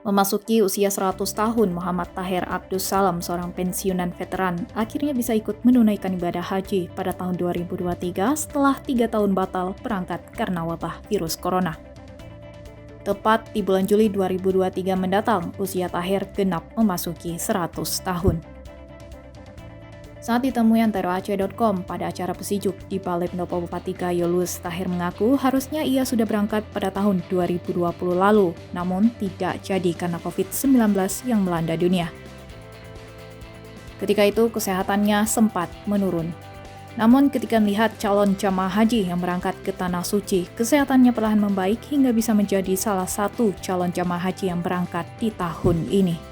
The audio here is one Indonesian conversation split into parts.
Memasuki usia 100 tahun, Muhammad Taher Abdus Salam, seorang pensiunan veteran, akhirnya bisa ikut menunaikan ibadah haji pada tahun 2023 setelah 3 tahun batal berangkat karena wabah virus corona. Tepat di bulan Juli 2023 mendatang, usia Taher genap memasuki 100 tahun. Saat ditemui antaroaceh.com pada acara Pesijuk di Balai Pendopo Bupati Gayo Lues, Taher mengaku harusnya ia sudah berangkat pada tahun 2020 lalu, namun tidak jadi karena COVID-19 yang melanda dunia. Ketika itu kesehatannya sempat menurun. Namun ketika melihat calon jamaah haji yang berangkat ke Tanah Suci, kesehatannya perlahan membaik hingga bisa menjadi salah satu calon jamaah haji yang berangkat di tahun ini.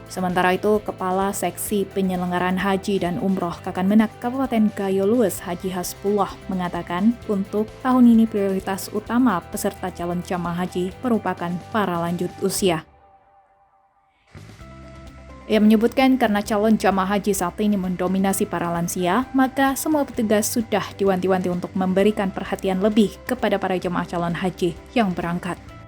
Sementara itu, Kepala Seksi Penyelenggaraan Haji dan Umroh Kakanmenak Kabupaten Gayo Lues, Haji Hasbullah, mengatakan untuk tahun ini prioritas utama peserta calon jamaah haji merupakan para lanjut usia. Ia menyebutkan karena calon jamaah haji saat ini mendominasi para lansia, maka semua petugas sudah diwanti-wanti untuk memberikan perhatian lebih kepada para jemaah calon haji yang berangkat.